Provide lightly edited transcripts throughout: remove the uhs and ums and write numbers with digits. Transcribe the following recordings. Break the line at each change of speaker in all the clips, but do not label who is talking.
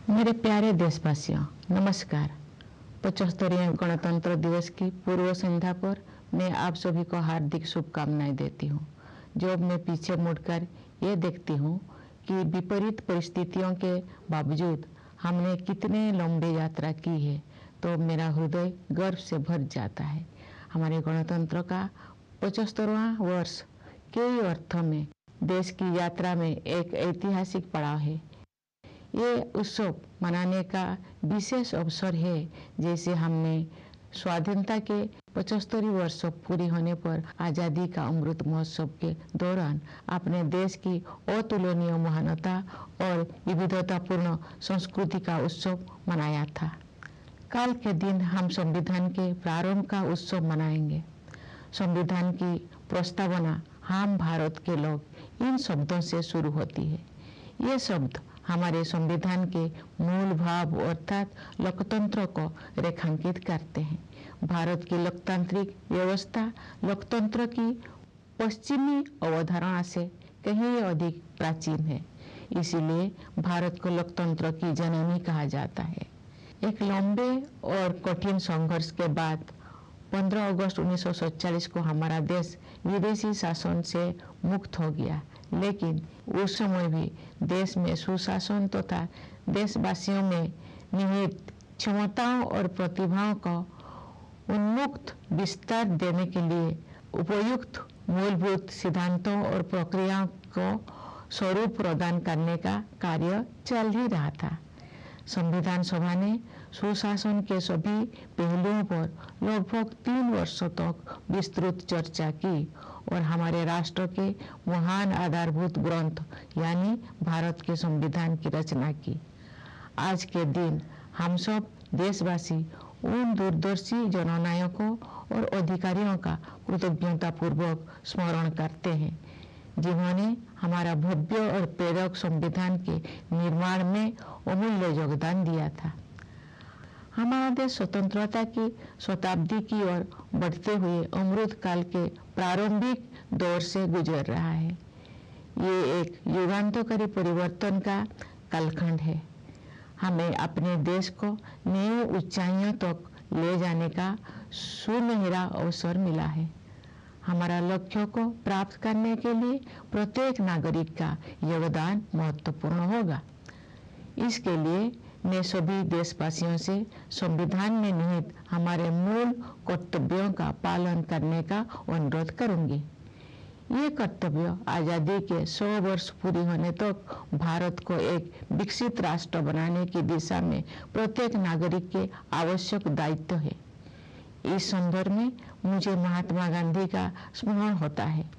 मेरे प्यारे देशवासियों, नमस्कार। 75वें गणतंत्र दिवस की पूर्व संध्या पर मैं आप सभी को हार्दिक शुभकामनाएं देती हूँ। जब मैं पीछे मुड़कर ये देखती हूँ कि विपरीत परिस्थितियों के बावजूद हमने कितने लंबे यात्रा की है, तो मेरा हृदय गर्व से भर जाता है। हमारे गणतंत्र का 75वां वर्ष कई अर्थों में देश की यात्रा में एक ऐतिहासिक पड़ाव है। ये उत्सव मनाने का विशेष अवसर है, जैसे हमने स्वाधीनता के 75 वर्ष पूरी होने पर आज़ादी का अमृत महोत्सव के दौरान अपने देश की अतुलनीय महानता और विविधतापूर्ण संस्कृति का उत्सव मनाया था। कल के दिन हम संविधान के प्रारंभ का उत्सव मनाएंगे। संविधान की प्रस्तावना हम भारत के लोग इन शब्दों से शुरू होती है। ये शब्द हमारे संविधान के मूल भाव अर्थात लोकतंत्र को रेखांकित करते हैं। भारत की लोकतांत्रिक व्यवस्था लोकतंत्र की पश्चिमी अवधारणा से कहीं अधिक प्राचीन है, इसीलिए भारत को लोकतंत्र की जननी कहा जाता है। एक लंबे और कठिन संघर्ष के बाद 15 अगस्त 1947 को हमारा देश विदेशी शासन से मुक्त हो गया, लेकिन उस समय भी देश में सुशासन तथा देशवासियों में निहित क्षमताओं और प्रतिभाओं को उन्मुक्त विस्तार देने के लिए उपयुक्त मूलभूत सिद्धांतों और प्रक्रियाओं को स्वरूप प्रदान करने का कार्य चल ही रहा था। संविधान सभा ने सुशासन के सभी पहलुओं पर लगभग 3 वर्षों तक विस्तृत चर्चा की और हमारे राष्ट्र के महान आधारभूत ग्रंथ यानी भारत के संविधान की रचना की। आज के दिन हम सब देशवासी उन दूरदर्शी जननायकों और अधिकारियों का कृतज्ञतापूर्वक स्मरण करते हैं, जिन्होंने हमारा भव्य और प्रेरक संविधान के निर्माण में अमूल्य योगदान दिया था। हमारा देश स्वतंत्रता की शताब्दी की ओर बढ़ते हुए अमृत काल के प्रारंभिक दौर से गुजर रहा है। ये एक युगांतकारी परिवर्तन का कालखंड है। हमें अपने देश को नई ऊंचाइयों तक ले जाने का सुनहरा अवसर मिला है। हमारा लक्ष्यों को प्राप्त करने के लिए प्रत्येक नागरिक का योगदान महत्वपूर्ण होगा। इसके लिए मैं सभी देशवासियों से संविधान में निहित हमारे मूल कर्तव्यों का पालन करने का अनुरोध करूंगी। ये कर्तव्य आज़ादी के 100 वर्ष पूरी होने तक भारत को एक विकसित राष्ट्र बनाने की दिशा में प्रत्येक नागरिक के आवश्यक दायित्व है। इस संदर्भ में मुझे महात्मा गांधी का स्मरण होता है।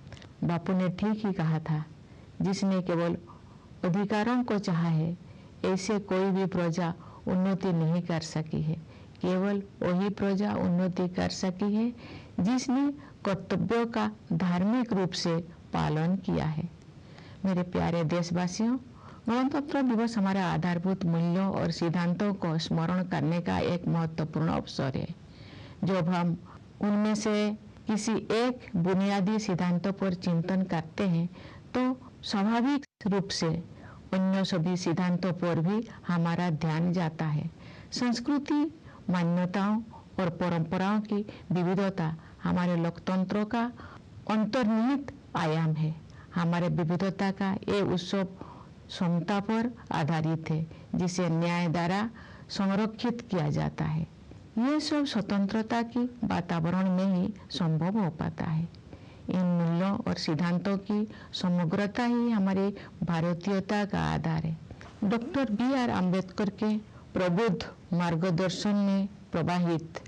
बापू ने ठीक ही कहा था, जिसने केवल अधिकारों को चाहा है, ऐसे कोई भी प्रजा उन्नति नहीं कर सकी है। केवल वही प्रजा उन्नति कर सकी है जिसने कर्तव्यों का धार्मिक रूप से पालन किया है। मेरे प्यारे देशवासियों, गणतंत्र दिवस हमारे आधारभूत मूल्यों और सिद्धांतों को स्मरण करने का एक महत्वपूर्ण अवसर है। जब हम उनमें से किसी एक बुनियादी सिद्धांतों पर चिंतन करते हैं, तो स्वाभाविक रूप से अन्य सभी सिद्धांतों पर भी हमारा ध्यान जाता है। संस्कृति, मान्यताओं और परंपराओं की विविधता हमारे लोकतंत्र का अंतर्निहित आयाम है। हमारे विविधता का ये उत्सव समता पर आधारित है, जिसे न्याय द्वारा संरक्षित किया जाता है। ये सब स्वतंत्रता की वातावरण में ही संभव हो पाता है। इन मूल्यों और सिद्धांतों की समग्रता ही हमारी भारतीयता का आधार है। Doctor B R. अम्बेडकर के प्रबुद्ध मार्गदर्शन में प्रवाहित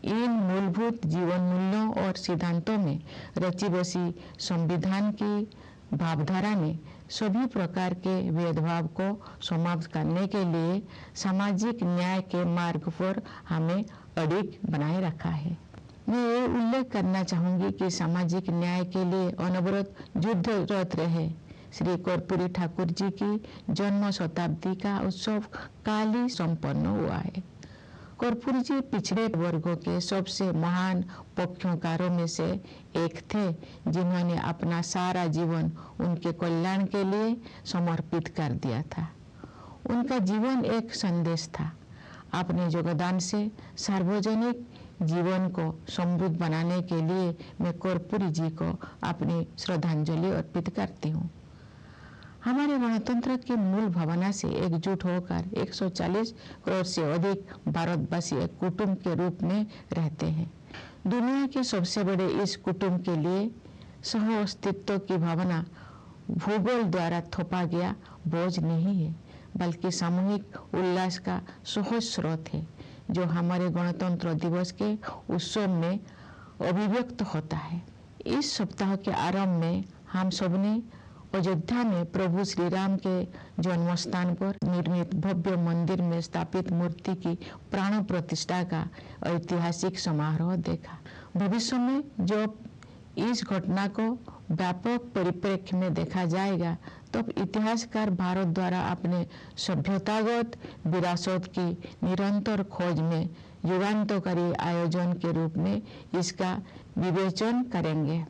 इन मूलभूत जीवन मूल्यों और सिद्धांतों में रची बसी संविधान की भावधारा ने सभी प्रकार के भेदभाव को समाप्त करने के लिए सामाजिक न्याय के मार्ग पर हमें अडिग बनाए रखा है। मैं ये उल्लेख करना चाहूंगी कि सामाजिक न्याय के लिए अनवरत युद्धरत रहे श्री कर्पूरी ठाकुर जी की जन्म शताब्दी का उत्सव काल ही संपन्न हुआ है। कर्पूरी जी पिछड़े वर्गों के सबसे महान पक्षकारों में से एक थे, जिन्होंने अपना सारा जीवन उनके कल्याण के लिए समर्पित कर दिया था। उनका जीवन एक संदेश था। अपने योगदान से सार्वजनिक जीवन को समृद्ध बनाने के लिए मैं कर्पूरी जी को अपनी श्रद्धांजलि अर्पित करती हूँ। हमारे गणतंत्र की मूल भावना से एकजुट होकर 140 करोड़ से अधिक भारतवासी एक कुटुंब के रूप में रहते हैं। दुनिया के सबसे बड़े इस कुटुंब के लिए सह अस्तित्व की भावना भूगोल द्वारा थोपा गया बोझ नहीं है, बल्कि सामूहिक उल्लास का सहज स्रोत है, जो हमारे गणतंत्र दिवस के उत्सव में अभिव्यक्त होता है। इस सप्ताह के आरंभ में हम सबने अयोध्या में प्रभु श्री राम के जन्म स्थान पर निर्मित भव्य मंदिर में स्थापित मूर्ति की प्राण प्रतिष्ठा का ऐतिहासिक समारोह देखा। भविष्य में जब इस घटना को व्यापक परिप्रेक्ष्य में देखा जाएगा, तब इतिहासकार भारत द्वारा अपने सभ्यतागत विरासत की निरंतर खोज में युगांतकारी आयोजन के रूप में इसका विवेचन करेंगे।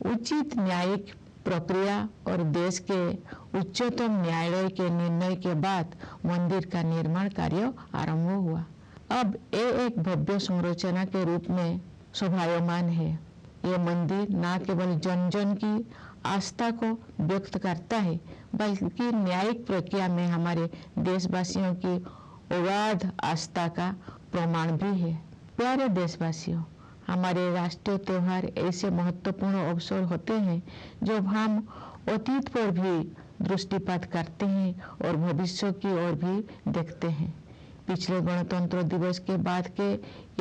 उचित न्यायिक प्रक्रिया और देश के उच्चतम न्यायालय के निर्णय के बाद मंदिर का निर्माण कार्य आरंभ हुआ। अब ये एक भव्य संरचना के रूप में शोभायमान है। ये मंदिर न केवल जन जन की आस्था को व्यक्त करता है, बल्कि न्यायिक प्रक्रिया में हमारे देशवासियों की अगाध आस्था का प्रमाण भी है। प्यारे देशवासियों, हमारे राष्ट्रीय त्योहार ऐसे महत्वपूर्ण अवसर होते हैं जब हम अतीत पर भी दृष्टिपात करते हैं और भविष्य की ओर भी देखते हैं। पिछले गणतंत्र दिवस के बाद के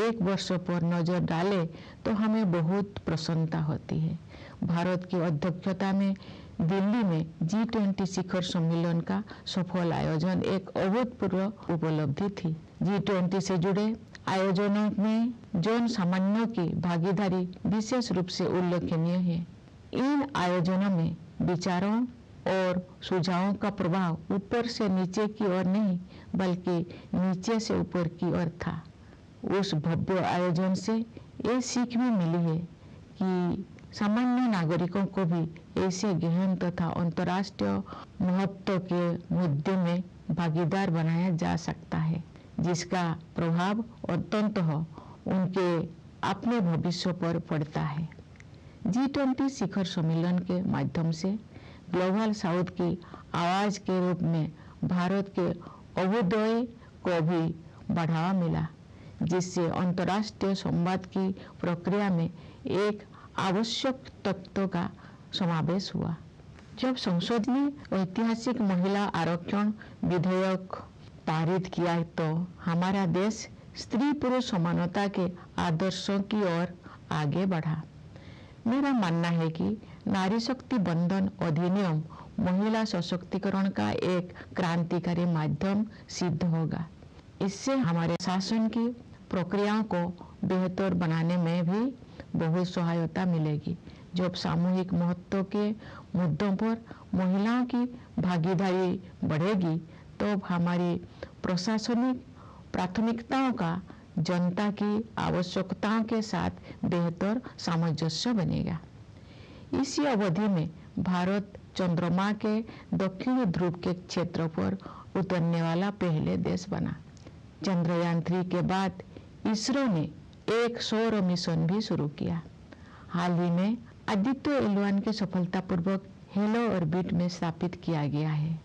एक वर्ष पर नजर डालें तो हमें बहुत प्रसन्नता होती है। भारत की अध्यक्षता में दिल्ली में G20 शिखर सम्मेलन का सफल आयोजन एक अभूतपूर्व उपलब्धि थी। G20 से जुड़े आयोजनों में जन सामान्यों की भागीदारी विशेष रूप से उल्लेखनीय है। इन आयोजनों में विचारों और सुझावों का प्रभाव ऊपर से नीचे की ओर नहीं, बल्कि नीचे से ऊपर की ओर था। उस भव्य आयोजन से ये सीख भी मिली है कि सामान्य नागरिकों को भी ऐसे गहन तथा अंतर्राष्ट्रीय महत्व के मुद्दे में भागीदार बनाया जा सकता है, जिसका प्रभाव अंततः उनके अपने भविष्य पर पड़ता है। G20 शिखर सम्मेलन के माध्यम से ग्लोबल साउथ की आवाज के रूप में भारत के अभ्युदय को भी बढ़ावा मिला, जिससे अंतर्राष्ट्रीय संवाद की प्रक्रिया में एक आवश्यक तत्व का समावेश हुआ। जब संसद ने ऐतिहासिक महिला आरक्षण विधेयक पारित किया तो हमारा देश स्त्री पुरुष समानता के आदर्शों की ओर आगे बढ़ा। मेरा मानना है कि नारी शक्ति बंधन अधिनियम महिला सशक्तिकरण का एक क्रांतिकारी माध्यम सिद्ध होगा। इससे हमारे शासन की प्रक्रियाओं को बेहतर बनाने में भी बहुत सहायता मिलेगी। जब सामूहिक महत्व के मुद्दों पर महिलाओं की भागीदारी बढ़ेगी, तो हमारी प्रशासनिक प्राथमिकताओं का जनता की आवश्यकताओं के साथ बेहतर सामंजस्य बनेगा। इसी अवधि में भारत चंद्रमा के दक्षिण ध्रुव के क्षेत्र पर उतरने वाला पहले देश बना। चंद्रयान-3 के बाद इसरो ने एक सौर मिशन भी शुरू किया। हाल ही में आदित्य L1 के सफलतापूर्वक हेलो ऑर्बिट में स्थापित किया गया है।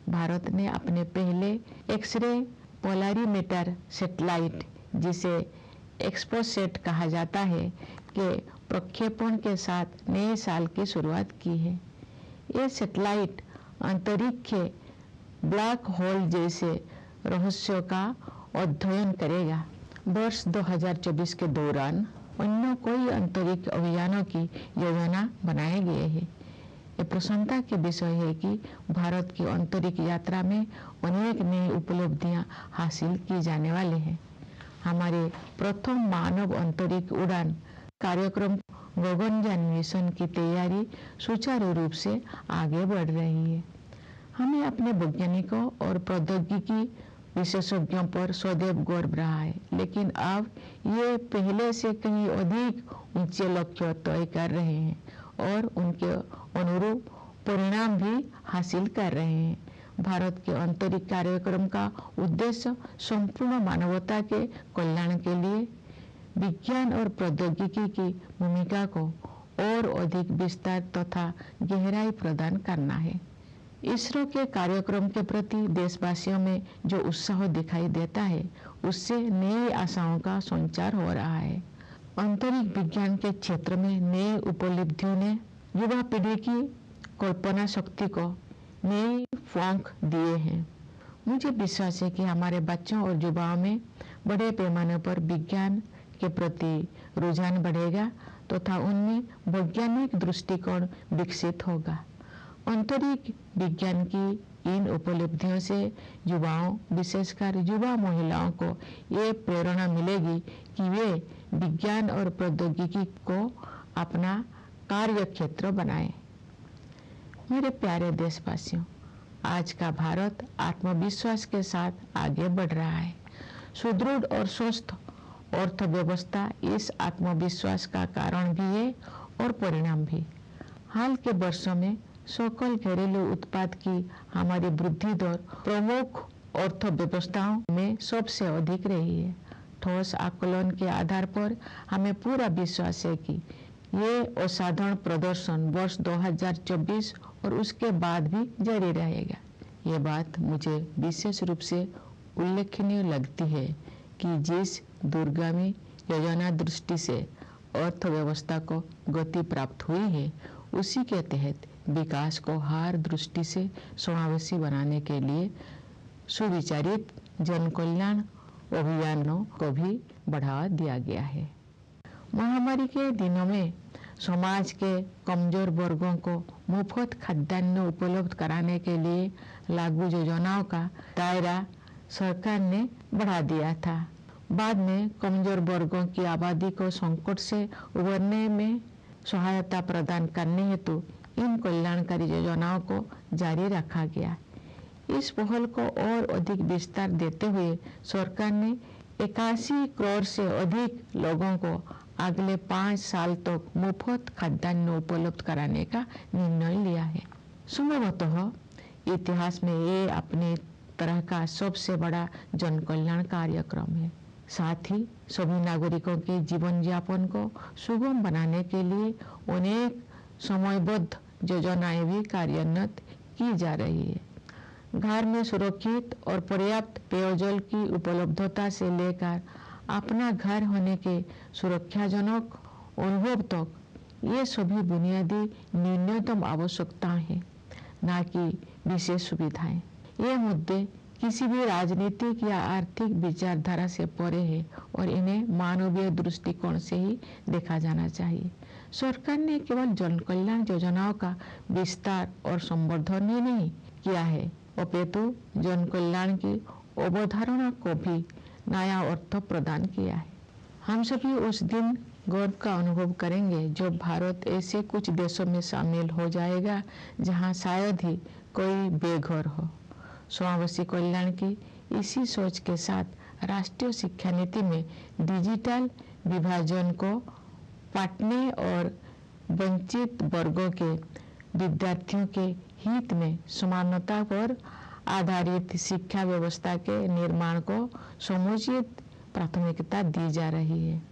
भारत ने अपने पहले एक्स-रे पोलरीमीटर सैटेलाइट, जिसे एक्सपोसेट कहा जाता है, के प्रक्षेपण के साथ नए साल की शुरुआत की है। ये सैटेलाइट अंतरिक्ष ब्लैक होल जैसे रहस्यों का अध्ययन करेगा। वर्ष 2024 के दौरान अन्य कोई अंतरिक्ष अभियानों की योजना बनाए गए हैं। ये प्रसन्नता के विषय है कि भारत की अंतरिक्ष यात्रा में अनेक नई उपलब्धियां हासिल की जाने वाली हैं। हमारे प्रथम मानव अंतरिक्ष उड़ान कार्यक्रम गगनयान मिशन की तैयारी सुचारू रूप से आगे बढ़ रही है। हमें अपने वैज्ञानिकों और प्रौद्योगिकी विशेषज्ञों पर सदैव गर्व रहा है, लेकिन अब ये पहले से कहीं अधिक ऊंचे लक्ष्य तय कर रहे हैं और उनके अनुरूप परिणाम भी हासिल कर रहे हैं। भारत के आंतरिक कार्यक्रम का उद्देश्य संपूर्ण मानवता के कल्याण के लिए विज्ञान और प्रौद्योगिकी की भूमिका को और अधिक विस्तार तथा गहराई प्रदान करना है। इसरो के कार्यक्रम के प्रति देशवासियों में जो उत्साह दिखाई देता है, उससे नई आशाओं का संचार हो रहा है। अंतरिक्ष विज्ञान के क्षेत्र में नई उपलब्धियों ने युवा पीढ़ी की कल्पना शक्ति को नई पंख दिए हैं। मुझे विश्वास है कि हमारे बच्चों और युवाओं में बड़े पैमाने पर विज्ञान के प्रति रुझान बढ़ेगा तथा उनमें वैज्ञानिक दृष्टिकोण विकसित होगा। अंतरिक्ष विज्ञान की इन उपलब्धियों से युवाओं, विशेषकर युवा महिलाओं को ये प्रेरणा मिलेगी कि वे विज्ञान और प्रौद्योगिकी को अपना कार्य क्षेत्र बनाएं। मेरे प्यारे देशवासियों, आज का भारत आत्मविश्वास के साथ आगे बढ़ रहा है। सुदृढ़ और स्वस्थ अर्थव्यवस्था इस आत्मविश्वास का कारण भी है और परिणाम भी। हाल के वर्षों में सकल घरेलू उत्पाद की हमारी वृद्धि दर प्रमुख अर्थव्यवस्थाओं में सबसे अधिक रही है। ठोस आकलन के आधार पर हमें पूरा विश्वास है कि ये असाधारण प्रदर्शन वर्ष 2024 और उसके बाद भी जारी रहेगा। ये बात मुझे विशेष रूप से उल्लेखनीय लगती है कि जिस दूरगामी योजना दृष्टि से अर्थव्यवस्था को गति प्राप्त हुई है, उसी के तहत विकास को हर दृष्टि से समावेशी बनाने के लिए सुविचारित जन कल्याण अभियानों को भी बढ़ावा दिया गया है। महामारी के दिनों में समाज के कमजोर वर्गों को मुफ्त खाद्यान्न उपलब्ध कराने के लिए लागू योजनाओं का दायरा सरकार ने बढ़ा दिया था। बाद में कमजोर वर्गों की आबादी को संकट से उबरने में सहायता प्रदान करने हेतु इन कल्याणकारी योजनाओं को जारी रखा गया। इस पहल को और अधिक विस्तार देते हुए सरकार ने 81 करोड़ से अधिक लोगों को अगले 5 साल तक मुफ्त खाद्यान्न उपलब्ध कराने का निर्णय लिया है। संभवतः इतिहास में ये अपने तरह का सबसे बड़ा जन कल्याण कार्यक्रम है। साथ ही सभी नागरिकों के जीवन यापन को सुगम बनाने के लिए अनेक समयबद्ध योजनाएं भी कार्यान्वित की जा रही है। घर में सुरक्षित और पर्याप्त पेयजल की उपलब्धता से लेकर अपना घर होने के सुरक्षाजनक अनुभव तक, ये सभी बुनियादी न्यूनतम आवश्यकताएं हैं, न कि विशेष सुविधाएं। ये मुद्दे किसी भी राजनीतिक या आर्थिक विचारधारा से परे है और इन्हें मानवीय दृष्टिकोण से ही देखा जाना चाहिए। सरकार ने केवल जन कल्याण योजनाओं का विस्तार और संवर्धन ही नहीं किया है, अपितु जन कल्याण की अवधारणा को भी नया अर्थ प्रदान किया है। हम सभी उस दिन गर्व का अनुभव करेंगे जब भारत ऐसे कुछ देशों में शामिल हो जाएगा जहां शायद ही कोई बेघर हो। समावेशी कल्याण की इसी सोच के साथ राष्ट्रीय शिक्षा नीति में डिजिटल विभाजन को पाटने और वंचित वर्गों के विद्यार्थियों के हित में समानता पर आधारित शिक्षा व्यवस्था के निर्माण को समुचित प्राथमिकता दी जा रही है।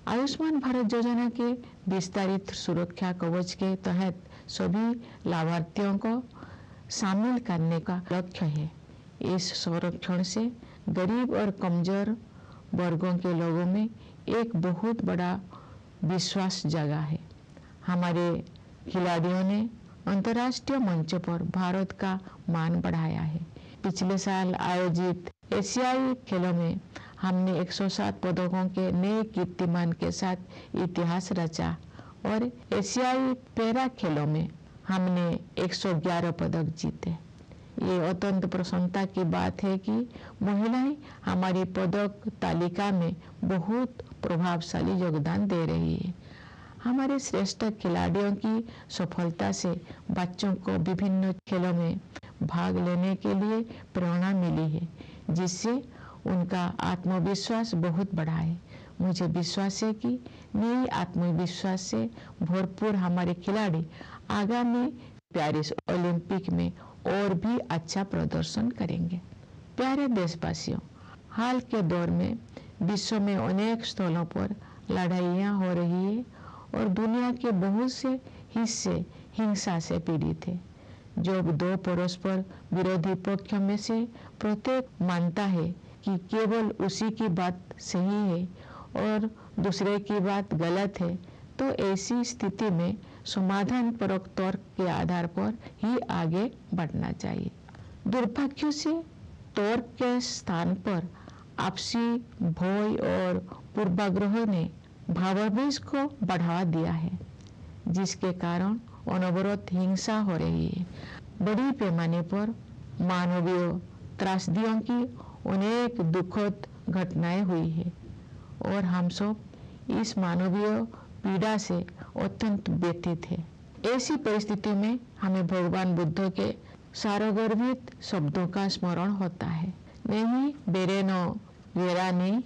आयुष्मान भारत योजना के विस्तारित सुरक्षा कवच के तहत सभी लाभार्थियों को शामिल करने का लक्ष्य है। इस संरक्षण से गरीब और कमजोर वर्गों के लोगों में एक बहुत बड़ा विश्वास जगा है। हमारे खिलाड़ियों ने अंतर्राष्ट्रीय मंच पर भारत का मान बढ़ाया है। पिछले साल आयोजित एशियाई खेलों में हमने 107 पदकों के नए कीर्तिमान के साथ इतिहास रचा और एशियाई पैरा खेलों में हमने 111 पदक जीते। ये अत्यंत प्रसन्नता की बात है कि महिलाएं हमारी पदक तालिका में बहुत प्रभावशाली योगदान दे रही है। हमारे श्रेष्ठ खिलाड़ियों की सफलता से बच्चों को विभिन्न खेलों में भाग लेने के लिए प्रेरणा मिली है, जिससे उनका आत्मविश्वास बहुत बढ़ा है। मुझे विश्वास है कि नई आत्मविश्वास से भरपूर हमारे खिलाड़ी आगामी पेरिस ओलंपिक में और भी अच्छा प्रदर्शन करेंगे। प्यारे देशवासियों, हाल के दौर में विश्व में अनेक स्थलों पर लड़ाइयाँ हो रही है और दुनिया के बहुत से हिस्से हिंसा से पीड़ित है। जब दो परस्पर विरोधी पक्षों में से प्रत्येक मानता है कि केवल उसी की बात सही है और दूसरे की बात गलत है, तो ऐसी स्थिति में समाधान परक तर्क के आधार पर ही आगे बढ़ना चाहिए। दुर्भाग्य से तर्क के स्थान पर आपसी भय और पूर्वाग्रह ने भावावेश को बढ़ावा दिया है, जिसके कारण अनवरत हिंसा हो रही है। बड़ी पैमाने पर मानवीय त्रासदियों की अनेक दुखद घटनाएं हुई है और हम सब इस मानवीय पीड़ा से अत्यंत व्यथित है। ऐसी परिस्थिति में हमें भगवान बुद्ध के सारगर्भित शब्दों का स्मरण होता है। नहीं बेरेनो वेरानी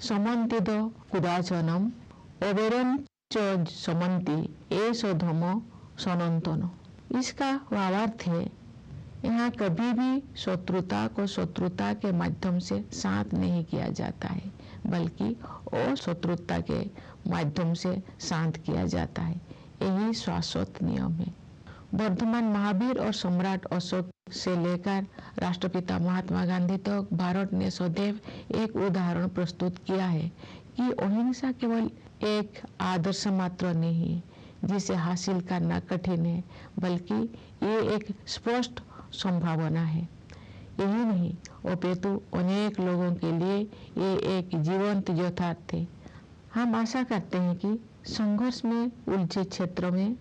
समन्तिद कुदाचनम अवेरन च समन्ति एसो धर्म सनातन। इसका भावार्थ है, यहाँ कभी भी शत्रुता को शत्रुता के माध्यम से शांत नहीं किया जाता है, बल्कि अशत्रुता के माध्यम से शांत किया जाता है। यही शाश्वत नियम है। वर्धमान महावीर और सम्राट अशोक से लेकर राष्ट्रपिता महात्मा गांधी तक भारत ने सदैव एक उदाहरण प्रस्तुत किया है कि अहिंसा केवल एक आदर्श मात्र नहीं है जिसे हासिल करना कठिन है, बल्कि ये एक स्पष्ट संभावना है। यही नहीं, अपितु अनेक लोगों के लिए ये एक जीवंत यथार्थ है। हम आशा करते हैं कि संघर्ष में उलझे क्षेत्रों में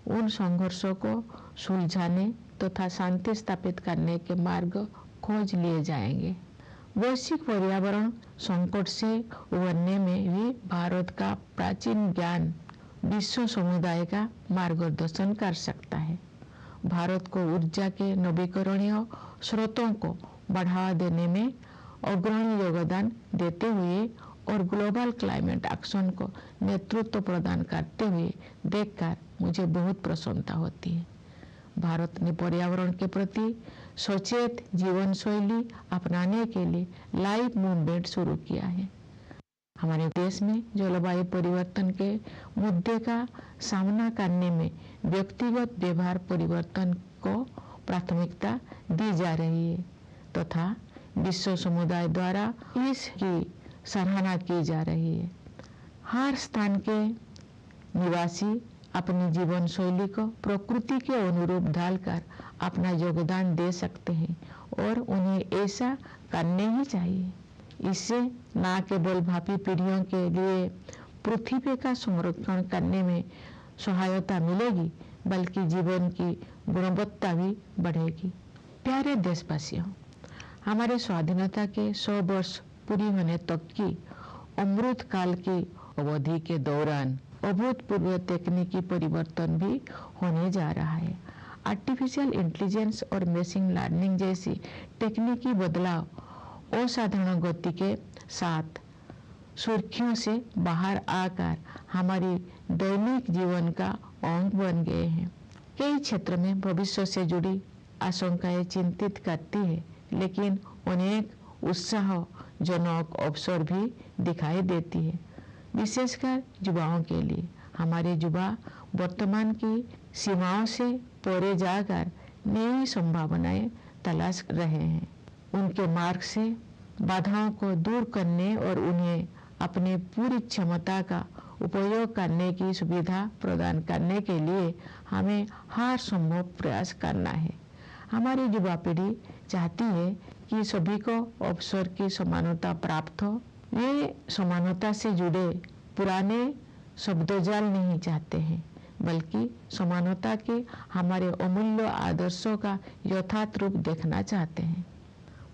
उन संघर्षों को सुलझाने तथा शांति स्थापित करने के मार्ग खोज लिए जाएंगे। वैश्विक पर्यावरण संकट से उबरने में भी भारत का प्राचीन ज्ञान विश्व समुदाय का मार्गदर्शन कर सकता है। भारत को ऊर्जा के नवीकरणीय स्रोतों को बढ़ावा देने में अग्रणी योगदान देते हुए और ग्लोबल क्लाइमेट एक्शन को नेतृत्व प्रदान करते हुए देखकर मुझे बहुत प्रसन्नता होती है। भारत ने पर्यावरण के प्रति सचेत जीवन शैली अपनाने के लिए लाइव मूवमेंट शुरू किया है। हमारे देश में जलवायु परिवर्तन के मुद्दे का सामना करने में व्यक्तिगत व्यवहार परिवर्तन को प्राथमिकता दी जा रही है तथा विश्व समुदाय द्वारा इसकी सराहना की जा रही है। हर स्थान के निवासी अपनी जीवन शैली को प्रकृति के अनुरूप ढालकर अपना योगदान दे सकते हैं और उन्हें ऐसा करने ही चाहिए। इससे न केवल भावी पीढ़ियों के लिए पृथ्वी का संरक्षण करने में सहायता मिलेगी, बल्कि जीवन की गुणवत्ता भी बढ़ेगी। प्यारे देशवासियों, हमारे स्वाधीनता के 100 वर्ष पूरी होने तक की अमृत काल की अवधि के दौरान अभूतपूर्व तकनीकी परिवर्तन भी होने जा रहा है। आर्टिफिशियल इंटेलिजेंस और मशीन लर्निंग जैसी तकनीकी बदलाव असाधारण गति के साथ सुर्खियों से बाहर आकर हमारी दैनिक जीवन का अंग बन गए हैं। कई क्षेत्र में भविष्य से जुड़ी आशंकाएं चिंतित करती है, लेकिन अनेक उत्साहजनक अवसर भी दिखाई देती है, विशेषकर युवाओं के लिए। हमारे युवा वर्तमान की सीमाओं से परे जाकर नई संभावनाएं तलाश रहे हैं। उनके मार्ग से बाधाओं को दूर करने और उन्हें अपने पूरी क्षमता का उपयोग करने की सुविधा प्रदान करने के लिए हमें हर संभव प्रयास करना है। हमारी युवा पीढ़ी चाहती है कि सभी को अवसर की समानता प्राप्त हो। वे समानता से जुड़े पुराने शब्दजाल नहीं चाहते हैं, बल्कि समानता के हमारे अमूल्य आदर्शों का यथार्थ रूप देखना चाहते हैं।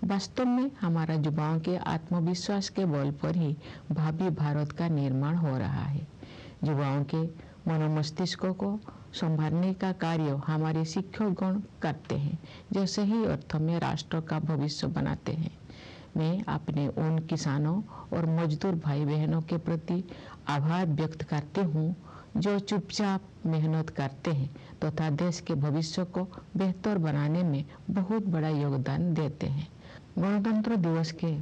वास्तव में हमारा युवाओं के आत्मविश्वास के बल पर ही भावी भारत का निर्माण हो रहा है। युवाओं के मनोमस्तिष्कों को संभालने का कार्य हमारे शिक्षकगण करते हैं, जो सही अर्थ में राष्ट्र का भविष्य बनाते हैं। मैं अपने उन किसानों और मजदूर भाई बहनों के प्रति आभार व्यक्त करती हूँ जो चुपचाप मेहनत करते हैं तथा देश के भविष्य को बेहतर बनाने में बहुत बड़ा योगदान देते हैं। गणतंत्र दिवस के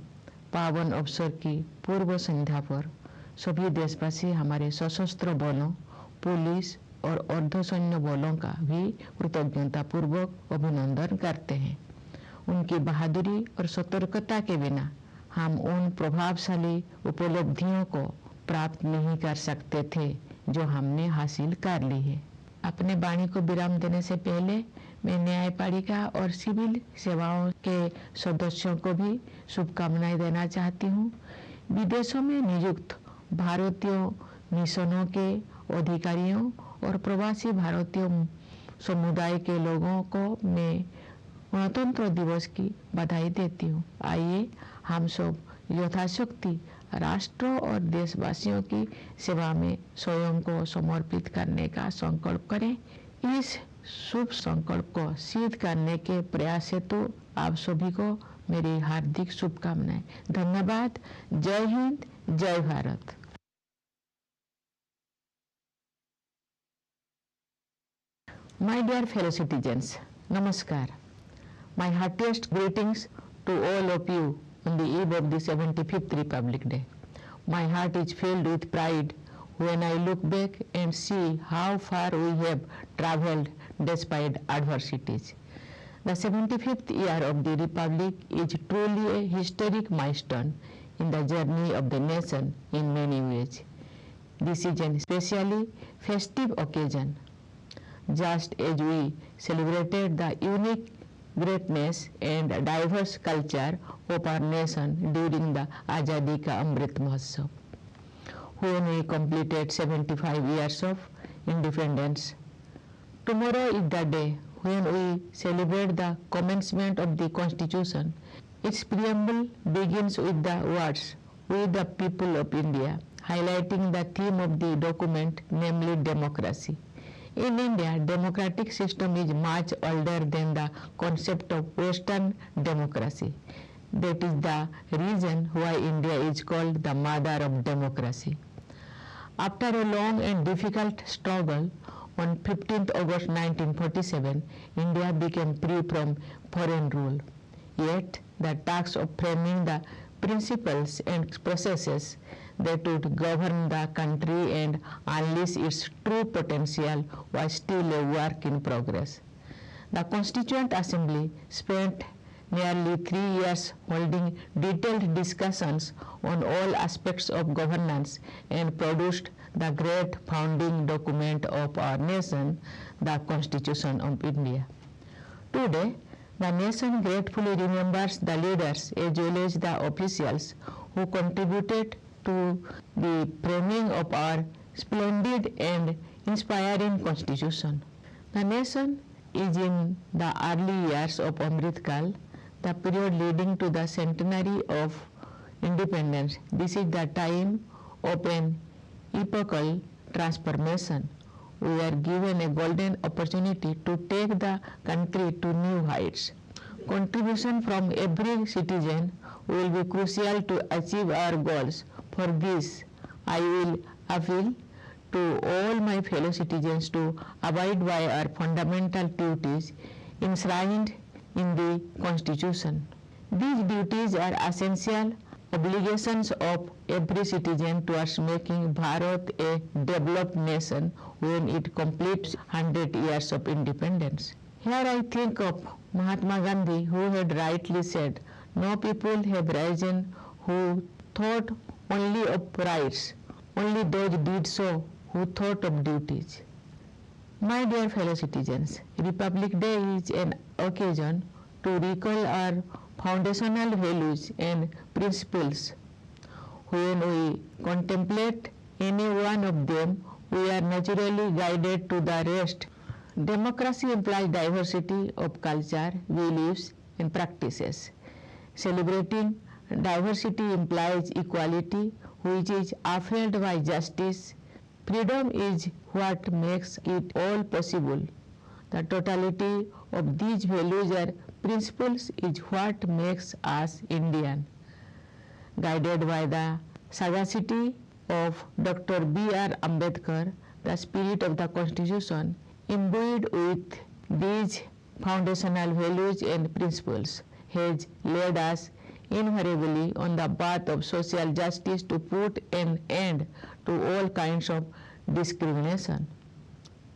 पावन अवसर की पूर्व संध्या पर सभी देशवासी हमारे सशस्त्र बलों, पुलिस और अर्धसैन्य बलों का भी कृतज्ञता पूर्वक अभिनंदन करते हैं। उनकी बहादुरी और सतर्कता के बिना हम उन प्रभावशाली उपलब्धियों को प्राप्त नहीं कर सकते थे जो हमने हासिल कर ली है। अपने वाणी को विराम देने से पहले मैं न्यायपालिका और सिविल सेवाओं के सदस्यों को भी शुभकामनाएं देना चाहती हूँ। विदेशों में नियुक्त भारतीय मिशनों के अधिकारियों और प्रवासी भारतीय समुदाय के लोगों को मैं गणतंत्र दिवस की बधाई देती हूँ। आइए हम सब यथाशक्ति राष्ट्र और देशवासियों की सेवा में स्वयं को समर्पित करने का संकल्प करें। इस शुभ संकल्प को सिद्ध करने के प्रयास हेतु आप सभी को मेरी हार्दिक शुभकामनाएं। धन्यवाद। जय हिंद, जय Bharat. My dear fellow citizens, Namaskar. My heartiest greetings to all of you on the eve of the 75th Republic Day. My heart is filled with pride when I look back and see how far we have traveled despite adversities. The 75th year of the Republic is truly a historic milestone in the journey of the nation in many ways. This is an especially festive occasion, just as we celebrated the unique greatness and diverse culture of our nation during the Azadi Ka Amrit Mahotsav, when we completed 75 years of independence. Tomorrow is the day when we celebrate the commencement of the Constitution. Its preamble begins with the words, "We the people of India," highlighting the theme of the document, namely democracy. In India, democratic system is much older than the concept of Western democracy. That is the reason why India is called the mother of democracy. After a long and difficult struggle, on 15th August 1947, India became free from foreign rule. Yet, the task of framing the principles and processes that would govern the country and unleash its true potential was still a work in progress. The Constituent Assembly spent nearly 3 years holding detailed discussions on all aspects of governance and produced the great founding document of our nation, the Constitution of India. Today, the nation gratefully remembers the leaders as well as the officials who contributed to the framing of our splendid and inspiring Constitution. The nation is in the early years of Amrit Kal, the period leading to the centenary of independence. This is the time of an epochal transformation. We are given a golden opportunity to take the country to new heights. Contribution from every citizen will be crucial to achieve our goals. For this, I will appeal to all my fellow citizens to abide by our fundamental duties enshrined in the Constitution. These duties are essential obligations of every citizen towards making Bharat a developed nation when it completes 100 years of independence. Here I think of Mahatma Gandhi, who had rightly said, "No people have risen who thought only of rights, only those did so who thought of duties." My dear fellow citizens, Republic Day is an occasion to recall our foundational values and principles. When we contemplate any one of them, we are naturally guided to the rest. Democracy implies diversity of culture, beliefs, and practices. Celebrating diversity implies equality, which is upheld by justice. Freedom is what makes it all possible. The totality of these values or principles is what makes us Indian. Guided by the sagacity of Dr. B.R. Ambedkar, the spirit of the Constitution, imbued with these foundational values and principles, has led us invariably on the path of social justice to put an end to all kinds of discrimination.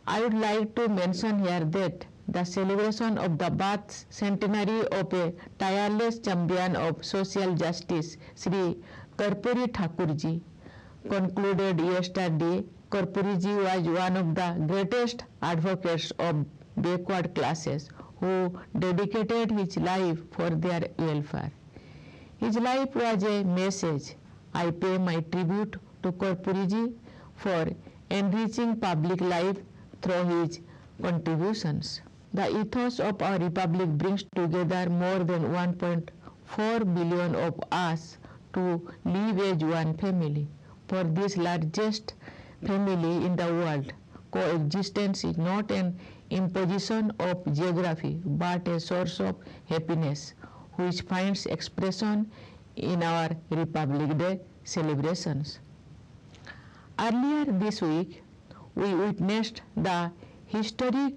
I would like to mention here that the celebration of the birth centenary of a tireless champion of social justice, Sri Karpuri Thakurji, concluded yesterday. Karpuriji was one of the greatest advocates of backward classes who dedicated his life for their welfare. His life was a message. I pay my tribute to Karpuriji for enriching public life through his contributions. The ethos of our republic brings together more than 1.4 billion of us to live as one family. For this largest family in the world, coexistence is not an imposition of geography but a source of happiness which finds expression in our Republic Day celebrations. Earlier this week, we witnessed the historic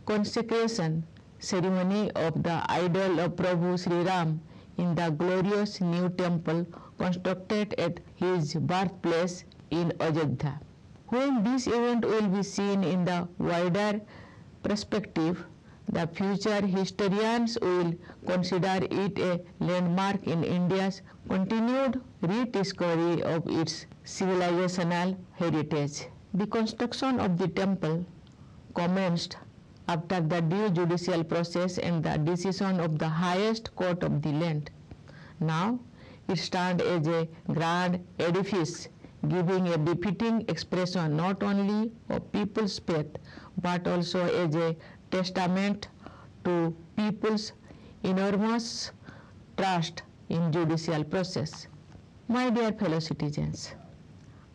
consecration ceremony of the idol of Prabhu Sri Ram in the glorious new temple constructed at his birthplace in Ajodhya. When this event will be seen in the wider perspective, the future historians will consider it a landmark in India's continued rediscovery of its civilizational heritage. The construction of the temple commenced after the due judicial process and the decision of the highest court of the land. Now it stands as a grand edifice giving a befitting expression not only of people's faith but also as a testament to people's enormous trust in judicial process. My dear fellow citizens,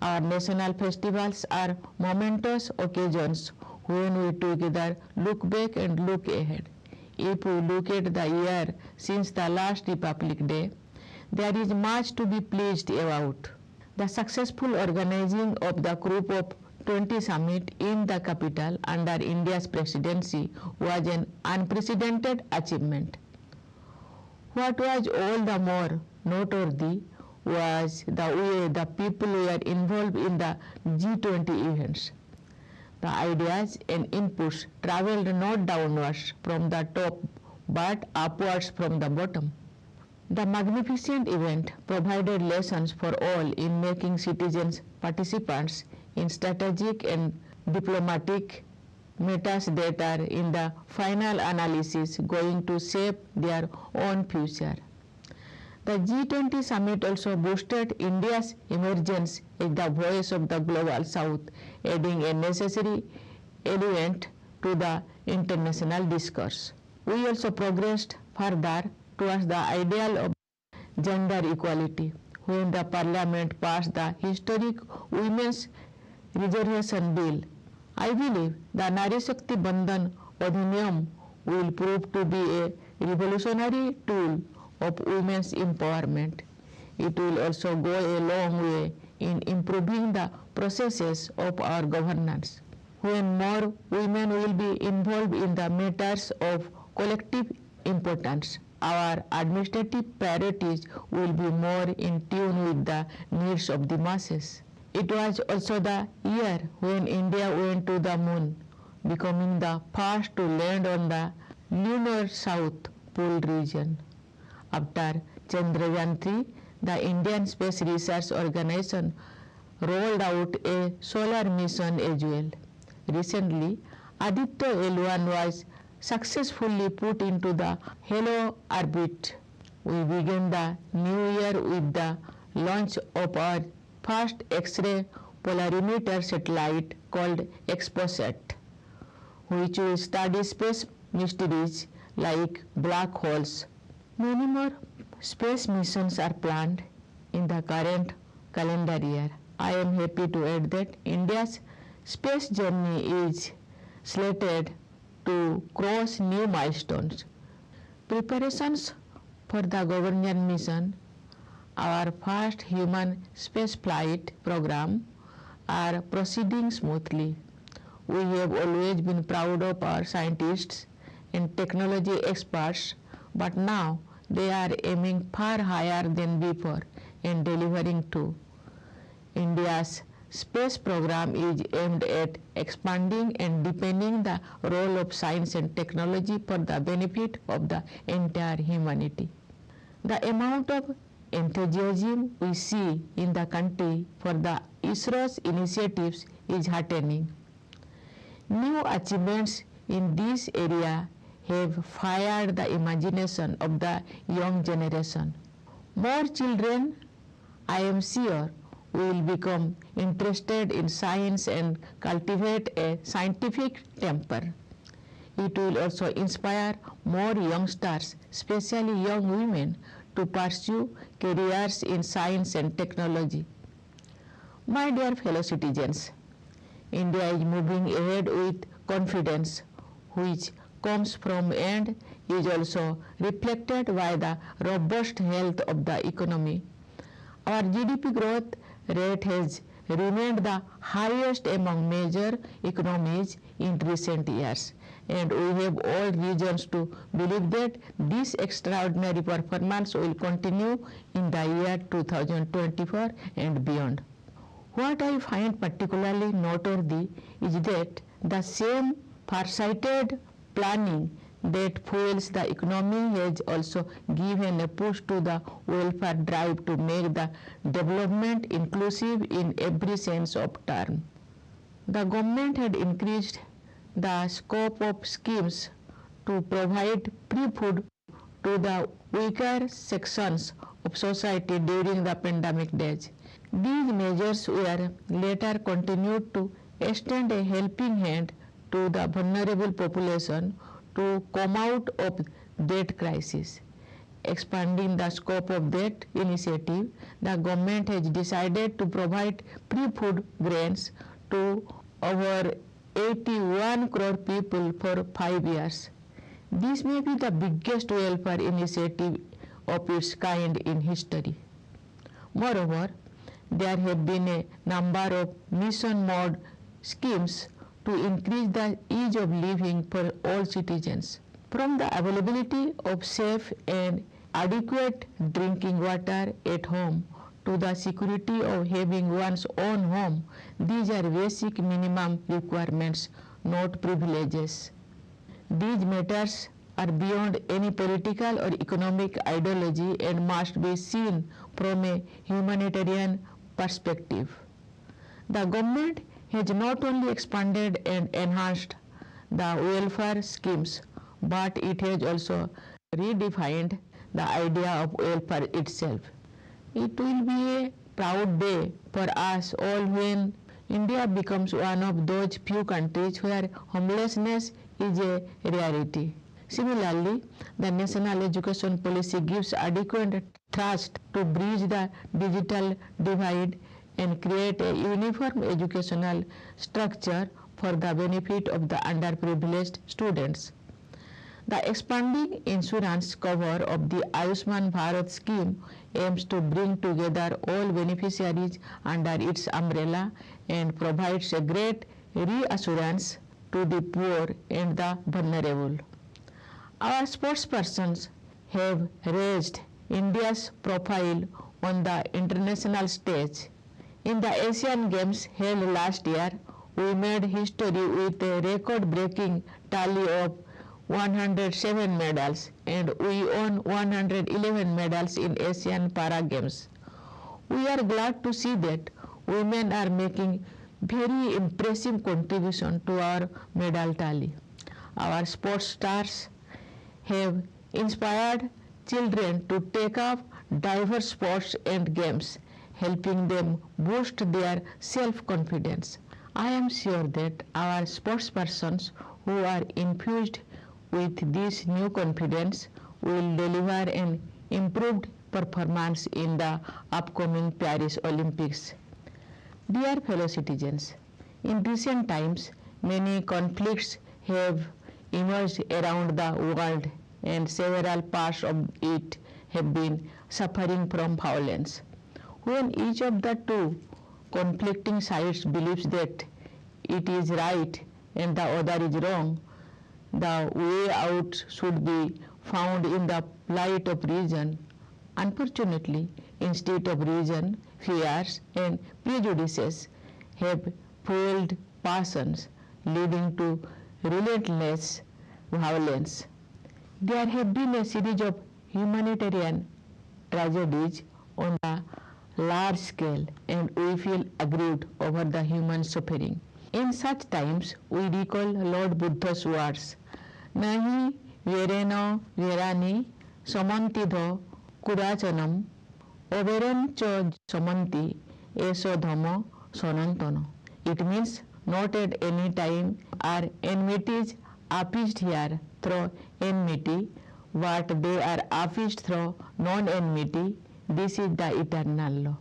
our national festivals are momentous occasions when we together look back and look ahead. If we look at the year since the last Republic Day, there is much to be pleased about. The successful organizing of the Group of 20 summit in the capital under India's presidency was an unprecedented achievement. What was all the more noteworthy was the way the people were involved in the G20 events. The ideas and inputs traveled not downwards from the top but upwards from the bottom. The magnificent event provided lessons for all in making citizens participants in strategic and diplomatic matters that are in the final analysis going to shape their own future. The G20 summit also boosted India's emergence as the voice of the global south, adding a necessary element to the international discourse. We also progressed further towards the ideal of gender equality when the Parliament passed the historic Women's Reservation Bill. I believe the Nari Shakti Bandhan Adhiniyam will prove to be a revolutionary tool of women's empowerment. It will also go a long way in improving the processes of our governance. When more women will be involved in the matters of collective importance, our administrative priorities will be more in tune with the needs of the masses. It was also the year when India went to the moon, becoming the first to land on the lunar South Pole region. After Chandrayaan-3, the Indian Space Research Organization rolled out a solar mission as well. Recently, Aditya L1 was successfully put into the halo orbit. We began the new year with the launch of our first X-ray polarimeter satellite called XPOSat, which will study space mysteries like black holes. Many more space missions are planned in the current calendar year. I am happy to add that India's space journey is slated to cross new milestones. Preparations for the Gaganyaan mission, our first human spaceflight program, are proceeding smoothly. We have always been proud of our scientists and technology experts, but now they are aiming far higher than before and delivering too. India's space program is aimed at expanding and deepening the role of science and technology for the benefit of the entire humanity. The amount of enthusiasm we see in the country for the ISRO's initiatives is heartening. New achievements in this area have fired the imagination of the young generation. More children, I am sure, will become interested in science and cultivate a scientific temper. It will also inspire more youngsters, especially young women, to pursue careers in science and technology. My dear fellow citizens, India is moving ahead with confidence, which comes from and is also reflected by the robust health of the economy. Our GDP growth rate has remained the highest among major economies in recent years, and we have all reasons to believe that this extraordinary performance will continue in the year 2024 and beyond. What I find particularly noteworthy is that the same farsighted planning that fuels the economy has also given a push to the welfare drive to make the development inclusive in every sense of term. The government had increased the scope of schemes to provide free food to the weaker sections of society during the pandemic days. These measures were later continued to extend a helping hand to the vulnerable population to come out of debt crisis. Expanding the scope of that initiative, the government has decided to provide free food grains to over 81 crore people for 5 years. This may be the biggest welfare initiative of its kind in history. Moreover, there have been a number of mission mode schemes to increase the ease of living for all citizens. From the availability of safe and adequate drinking water at home to the security of having one's own home, these are basic minimum requirements, not privileges. These matters are beyond any political or economic ideology and must be seen from a humanitarian perspective. The government has not only expanded and enhanced the welfare schemes, but it has also redefined the idea of welfare itself. It will be a proud day for us all when India becomes one of those few countries where homelessness is a rarity. Similarly, the national education policy gives adequate thrust to bridge the digital divide and create a uniform educational structure for the benefit of the underprivileged students. The expanding insurance cover of the Ayushman Bharat scheme aims to bring together all beneficiaries under its umbrella and provides a great reassurance to the poor and the vulnerable. Our sportspersons have raised India's profile on the international stage. In the Asian Games held last year, we made history with a record-breaking tally of 107 medals, and we won 111 medals in Asian Para Games. We are glad to see that women are making very impressive contribution to our medal tally. Our sports stars have inspired children to take up diverse sports and games, helping them boost their self-confidence. I am sure that our sportspersons who are infused with this new confidence will deliver an improved performance in the upcoming Paris Olympics. Dear fellow citizens, in recent times, many conflicts have emerged around the world and several parts of it have been suffering from violence. When each of the two conflicting sides believes that it is right and the other is wrong. The way out should be found in the plight of reason. Unfortunately, instead of reason, fears and prejudices have fueled passions, leading to relentless violence. There have been a series of humanitarian tragedies on a large scale, and we feel aggrieved over the human suffering. In such times, we recall Lord Buddha's words, Nahi verena verani samantidho kurachanam overem cho samanti eso dhammo sanantana. It means not at any time are enmities appeased here through enmity, but they are appeased through non-enmity. This is the eternal law.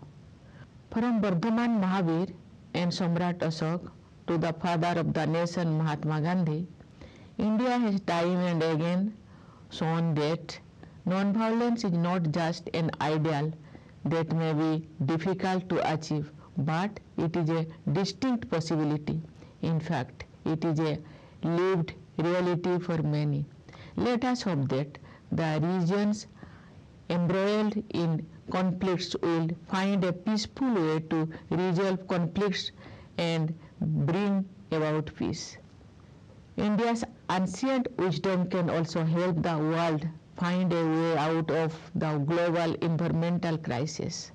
From Bardhaman Mahavir and Samrat Ashok to the father of the nation Mahatma Gandhi, India has time and again shown that non-violence is not just an ideal that may be difficult to achieve, but it is a distinct possibility. In fact, it is a lived reality for many. Let us hope that the regions embroiled in conflicts will find a peaceful way to resolve conflicts and bring about peace. India's ancient wisdom can also help the world find a way out of the global environmental crisis.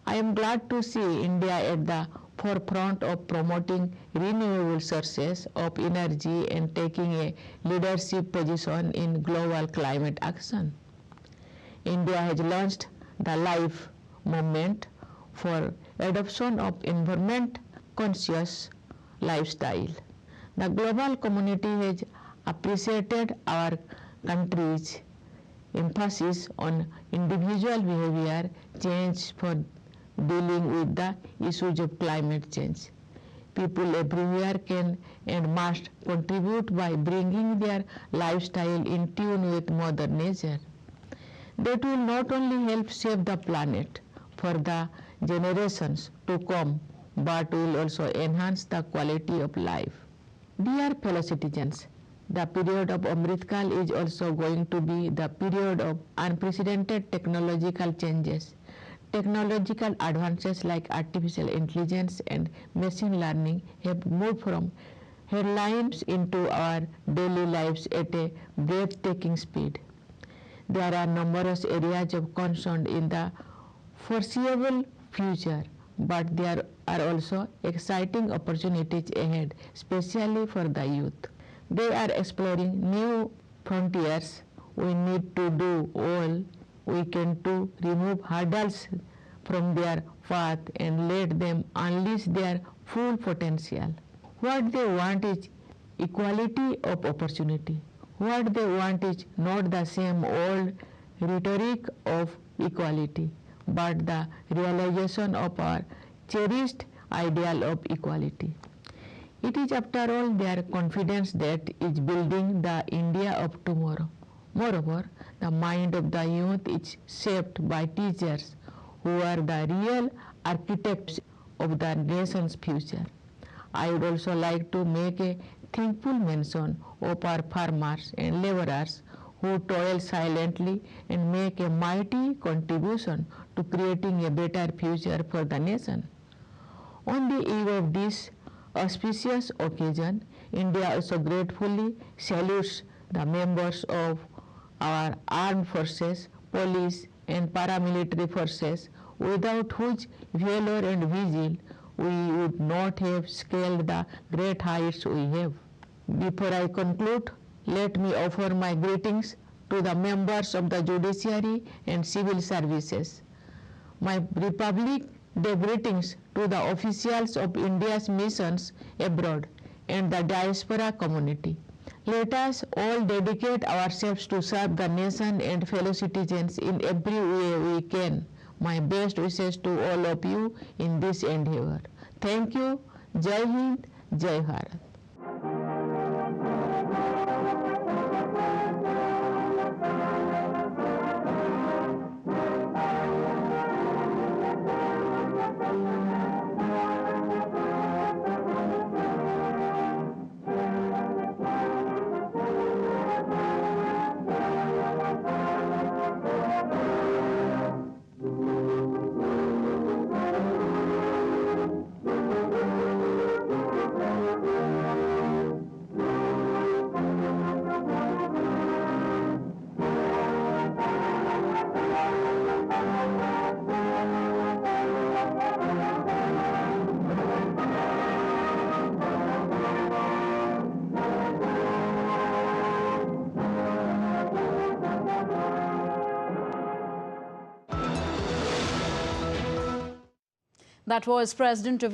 I am glad to see India at the forefront of promoting renewable sources of energy and taking a leadership position in global climate action. India has launched the LIFE movement for adoption of environment conscious lifestyle. The global community has appreciated our country's emphasis on individual behavior change for dealing with the issues of climate change. People everywhere can and must contribute by bringing their lifestyle in tune with Mother Nature. That will not only help save the planet for the generations to come, but will also enhance the quality of life. Dear fellow citizens, the period of Amritkal is also going to be the period of unprecedented technological changes. Technological advances like artificial intelligence and machine learning have moved from headlines into our daily lives at a breathtaking speed. There are numerous areas of concern in the foreseeable future, but there are also exciting opportunities ahead, especially for the youth. They are exploring new frontiers. We need to do all we can to remove hurdles from their path and let them unleash their full potential. What they want is equality of opportunity. What they want is not the same old rhetoric of equality, but the realization of our cherished ideal of equality. It is after all their confidence that is building the India of tomorrow. Moreover, the mind of the youth is shaped by teachers who are the real architects of the nation's future. I would also like to make a thankful mention of our farmers and laborers who toil silently and make a mighty contribution to creating a better future for the nation. On the eve of this auspicious occasion, India also gratefully salutes the members of our armed forces, police and paramilitary forces, without whose valor and vigil we would not have scaled the great heights we have. Before I conclude, let me offer my greetings to the members of the judiciary and civil services. My Republic Day greetings to the officials of India's missions abroad and the diaspora community. Let us all dedicate ourselves to serve the nation and fellow citizens in every way we can. My best wishes to all of you in this endeavor. Thank you. Jai Hind, Jai Bharat.
That was President of